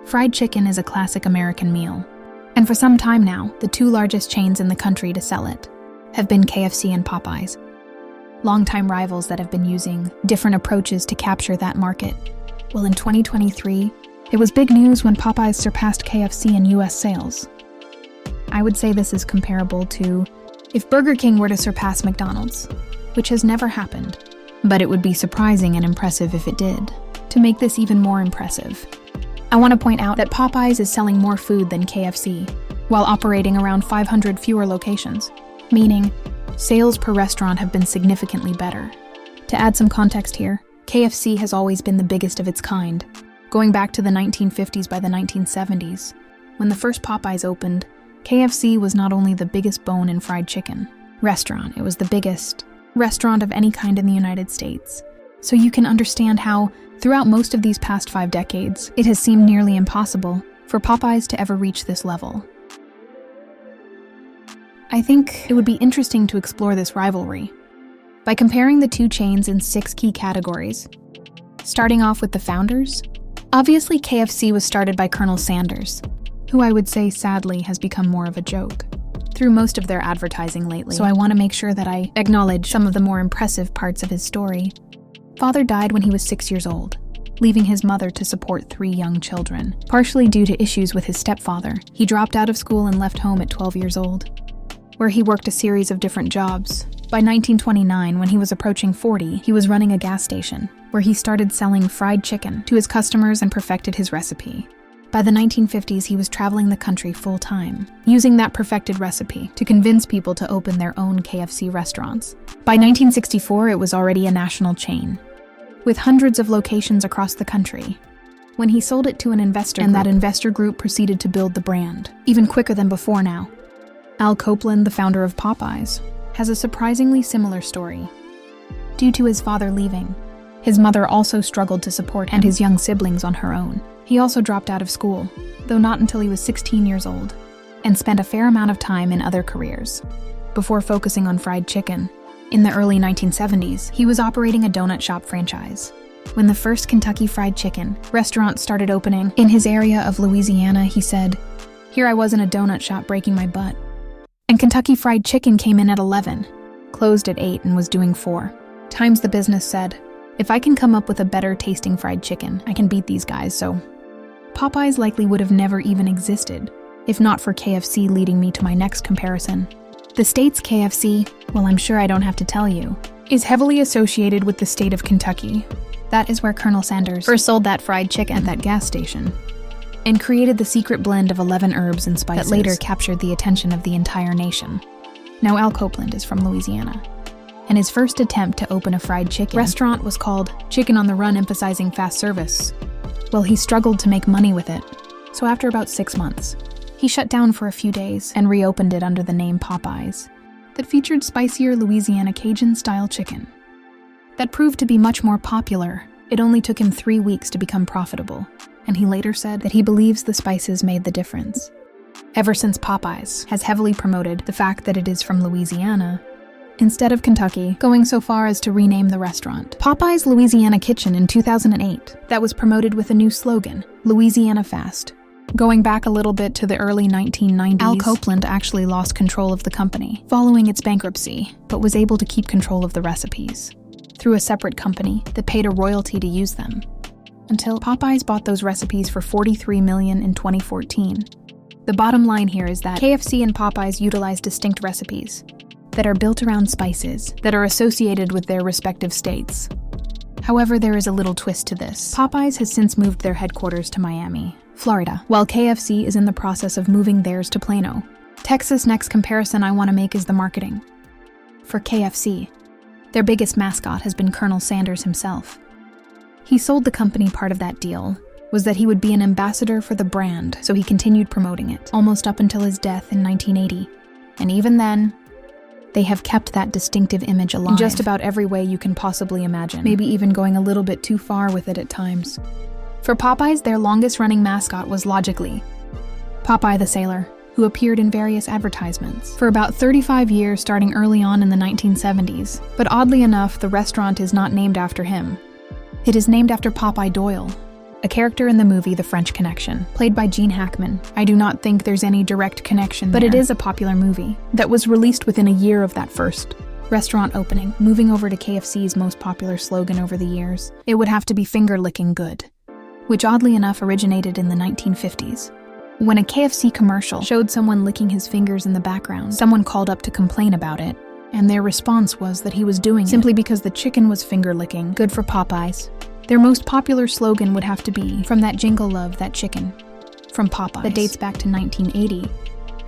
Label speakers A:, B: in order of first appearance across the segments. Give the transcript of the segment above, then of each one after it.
A: Fried chicken is a classic American meal, and for some time now, the two largest chains in the country to sell it have been KFC and Popeyes, longtime rivals that have been using different approaches to capture that market. Well, in 2023, it was big news when Popeyes surpassed KFC in US sales. I would say this is comparable to if Burger King were to surpass McDonald's, which has never happened, but it would be surprising and impressive if it did. To make this even more impressive, I want to point out that Popeyes is selling more food than KFC, while operating around 500 fewer locations, meaning sales per restaurant have been significantly better. To add some context here, KFC has always been the biggest of its kind, going back to the 1950s. By the 1970s, when the first Popeyes opened, KFC was not only the biggest bone in fried chicken restaurant, it was the biggest restaurant of any kind in the United States. So you can understand how, throughout most of these past 5 decades, it has seemed nearly impossible for Popeyes to ever reach this level. I think it would be interesting to explore this rivalry by comparing the two chains in 6 key categories. Starting off with the founders, obviously KFC was started by Colonel Sanders, who I would say sadly has become more of a joke through most of their advertising lately. So I want to make sure that I acknowledge some of the more impressive parts of his story. Father died when he was 6 years old, leaving his mother to support 3 young children. Partially due to issues with his stepfather, he dropped out of school and left home at 12 years old, where he worked a series of different jobs. By 1929, when he was approaching 40, he was running a gas station, where he started selling fried chicken to his customers and perfected his recipe. By the 1950s, he was traveling the country full-time, using that perfected recipe to convince people to open their own KFC restaurants. By 1964, it was already a national chain, with hundreds of locations across the country. When he sold it to an investor group, that investor group proceeded to build the brand, even quicker than before now. Al Copeland, the founder of Popeyes, has a surprisingly similar story. Due to his father leaving, his mother also struggled to support him and his young siblings on her own. He also dropped out of school, though not until he was 16 years old, and spent a fair amount of time in other careers, before focusing on fried chicken. In the early 1970s, he was operating a donut shop franchise. When the first Kentucky Fried Chicken restaurant started opening in his area of Louisiana, he said, "Here I was in a donut shop breaking my butt. And Kentucky Fried Chicken came in at 11, closed at 8 and was doing 4 times the business said, if I can come up with a better tasting fried chicken, I can beat these guys." So Popeyes likely would have never even existed, if not for KFC, leading me to my next comparison. The state's KFC, well, I'm sure I don't have to tell you, is heavily associated with the state of Kentucky. That is where Colonel Sanders first sold that fried chicken at that gas station, and created the secret blend of 11 herbs and spices that later captured the attention of the entire nation. Now, Al Copeland is from Louisiana, and his first attempt to open a fried chicken restaurant was called Chicken on the Run, emphasizing fast service. Well, he struggled to make money with it, so after about 6 months, he shut down for a few days and reopened it under the name Popeyes, that featured spicier Louisiana Cajun-style chicken. That proved to be much more popular. It only took him 3 weeks to become profitable, and he later said that he believes the spices made the difference. Ever since, Popeyes has heavily promoted the fact that it is from Louisiana, instead of Kentucky, going so far as to rename the restaurant Popeyes Louisiana Kitchen in 2008. That was promoted with a new slogan, Louisiana Fast. Going back a little bit to the early 1990s, Al Copeland actually lost control of the company following its bankruptcy, but was able to keep control of the recipes through a separate company that paid a royalty to use them, until Popeyes bought those recipes for $43 million in 2014. The bottom line here is that KFC and Popeyes utilize distinct recipes that are built around spices that are associated with their respective states. However, there is a little twist to this. Popeyes has since moved their headquarters to Miami, Florida, while KFC is in the process of moving theirs to Plano, Texas. Next comparison I want to make is the marketing. For KFC, their biggest mascot has been Colonel Sanders himself. He sold the company. Part of that deal was that he would be an ambassador for the brand, so he continued promoting it, almost up until his death in 1980. And even then, they have kept that distinctive image alive in just about every way you can possibly imagine, maybe even going a little bit too far with it at times. For Popeyes, their longest-running mascot was logically Popeye the Sailor, who appeared in various advertisements for about 35 years, starting early on in the 1970s. But oddly enough, the restaurant is not named after him. It is named after Popeye Doyle, a character in the movie The French Connection, played by Gene Hackman. I do not think there's any direct connection there, but it is a popular movie that was released within a year of that first restaurant opening, moving over to KFC's most popular slogan over the years. It would have to be finger-licking good, which oddly enough originated in the 1950s. When a KFC commercial showed someone licking his fingers in the background, someone called up to complain about it, and their response was that he was doing it simply because the chicken was finger-licking good for Popeyes. Their most popular slogan would have to be, "From that jingle of that chicken," from Popeyes. That dates back to 1980,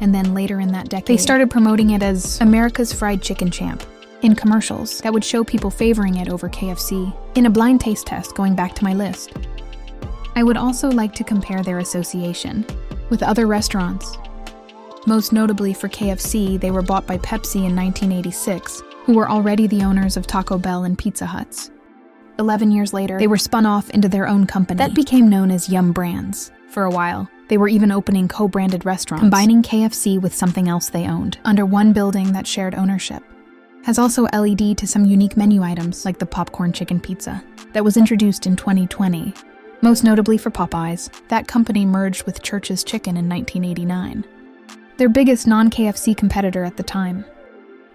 A: and then later in that decade, they started promoting it as America's Fried Chicken Champ in commercials that would show people favoring it over KFC. In a blind taste test going back to my list, I would also like to compare their association with other restaurants. Most notably for KFC, they were bought by Pepsi in 1986, who were already the owners of Taco Bell and Pizza Hut's. 11 years later, they were spun off into their own company that became known as Yum Brands. For a while, they were even opening co-branded restaurants, combining KFC with something else they owned, under one building that shared ownership. Has also LED to some unique menu items, like the popcorn chicken pizza, that was introduced in 2020. Most notably for Popeyes, that company merged with Church's Chicken in 1989. Their biggest non-KFC competitor at the time,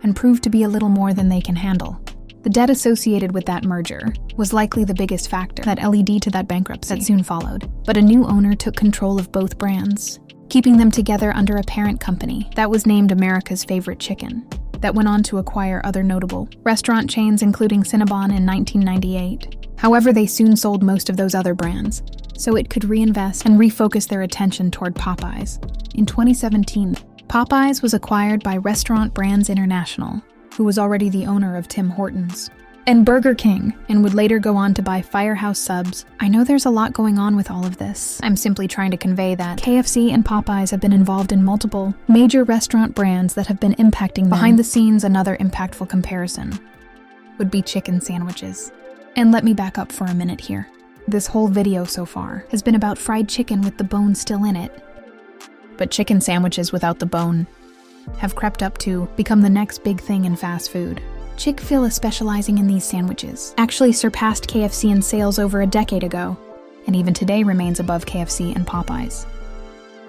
A: and proved to be a little more than they can handle. The debt associated with that merger was likely the biggest factor that led to that bankruptcy that soon followed. But a new owner took control of both brands, keeping them together under a parent company that was named America's Favorite Chicken, that went on to acquire other notable restaurant chains including Cinnabon in 1998. However, they soon sold most of those other brands, so it could reinvest and refocus their attention toward Popeyes. In 2017, Popeyes was acquired by Restaurant Brands International, who was already the owner of Tim Hortons, and Burger King, and would later go on to buy Firehouse Subs. I know there's a lot going on with all of this. I'm simply trying to convey that KFC and Popeyes have been involved in multiple major restaurant brands that have been impacting them. Behind the scenes, another impactful comparison would be chicken sandwiches. And let me back up for a minute here. This whole video so far has been about fried chicken with the bone still in it. But chicken sandwiches without the bone have crept up to become the next big thing in fast food. Chick-fil-A, specializing in these sandwiches, actually surpassed KFC in sales over a decade ago, and even today remains above KFC and Popeyes.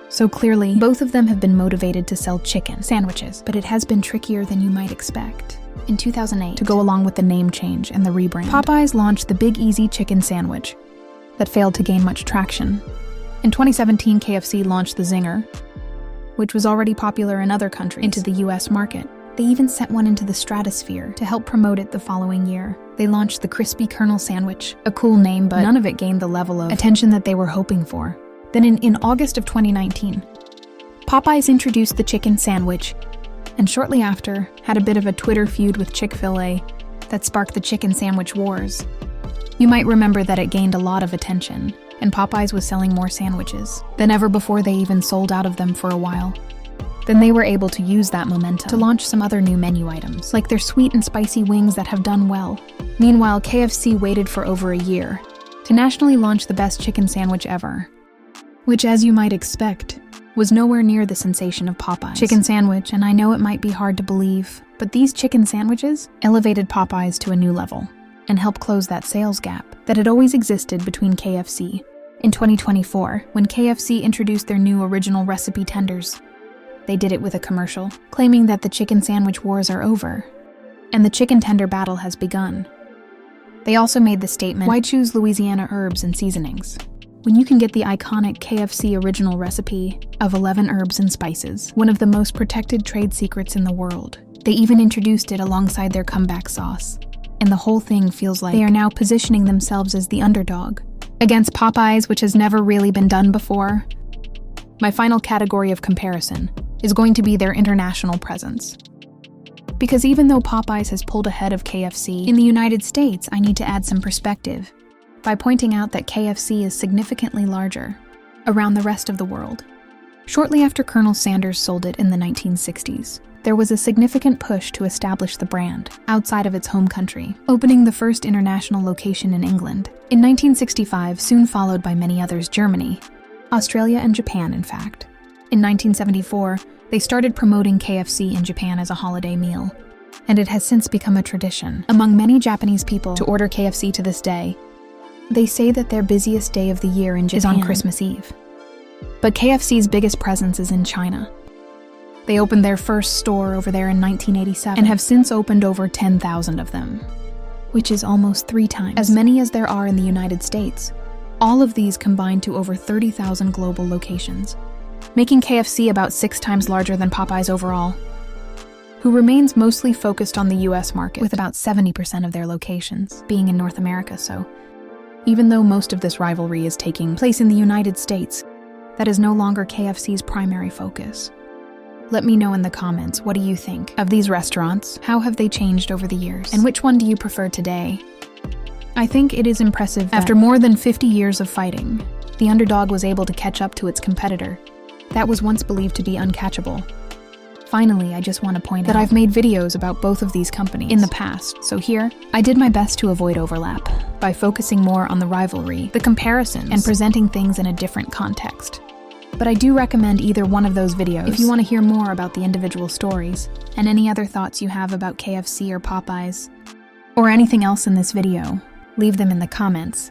A: So clearly, both of them have been motivated to sell chicken sandwiches, but it has been trickier than you might expect. In 2008, to go along with the name change and the rebrand, Popeyes launched the Big Easy chicken sandwich that failed to gain much traction. In 2017, KFC launched the Zinger, which was already popular in other countries, into the US market. They even sent one into the stratosphere to help promote it the following year. They launched the Crispy Kernel Sandwich, a cool name, but none of it gained the level of attention that they were hoping for. Then in August of 2019, Popeyes introduced the chicken sandwich, and shortly after, had a bit of a Twitter feud with Chick-fil-A that sparked the chicken sandwich wars. You might remember that it gained a lot of attention, and Popeyes was selling more sandwiches than ever before. They even sold out of them for a while. Then they were able to use that momentum to launch some other new menu items, like their sweet and spicy wings that have done well. Meanwhile, KFC waited for over a year to nationally launch the best chicken sandwich ever, which, as you might expect, was nowhere near the sensation of Popeyes' chicken sandwich. And I know it might be hard to believe, but these chicken sandwiches elevated Popeyes to a new level and helped close that sales gap that had always existed between KFC. In 2024, when KFC introduced their new original recipe tenders, they did it with a commercial, claiming that the chicken sandwich wars are over, and the chicken tender battle has begun. They also made the statement, "Why choose Louisiana herbs and seasonings when you can get the iconic KFC original recipe of 11 herbs and spices, one of the most protected trade secrets in the world?" They even introduced it alongside their comeback sauce, and the whole thing feels like they are now positioning themselves as the underdog against Popeyes, which has never really been done before. My final category of comparison is going to be their international presence. Because even though Popeyes has pulled ahead of KFC in the United States, I need to add some perspective by pointing out that KFC is significantly larger around the rest of the world. Shortly after Colonel Sanders sold it in the 1960s, there was a significant push to establish the brand outside of its home country, opening the first international location in England in 1965, soon followed by many others: Germany, Australia, and Japan, in fact. In 1974, they started promoting KFC in Japan as a holiday meal, and it has since become a tradition among many Japanese people to order KFC to this day. They say that their busiest day of the year in Japan is on Christmas Eve. But KFC's biggest presence is in China. They opened their first store over there in 1987 and have since opened over 10,000 of them, which is almost 3 times as many as there are in the United States. All of these combine to over 30,000 global locations, making KFC about 6 times larger than Popeyes overall, who remains mostly focused on the US market, with about 70% of their locations being in North America. So, even though most of this rivalry is taking place in the United States, that is no longer KFC's primary focus. Let me know in the comments, what do you think of these restaurants? How have they changed over the years? And which one do you prefer today? I think it is impressive that after more than 50 years of fighting, the underdog was able to catch up to its competitor that was once believed to be uncatchable. Finally, I just want to point out that I've made videos about both of these companies in the past, so here, I did my best to avoid overlap by focusing more on the rivalry, the comparisons, and presenting things in a different context. But I do recommend either one of those videos if you want to hear more about the individual stories and any other thoughts you have about KFC or Popeyes, or anything else in this video. Leave them in the comments.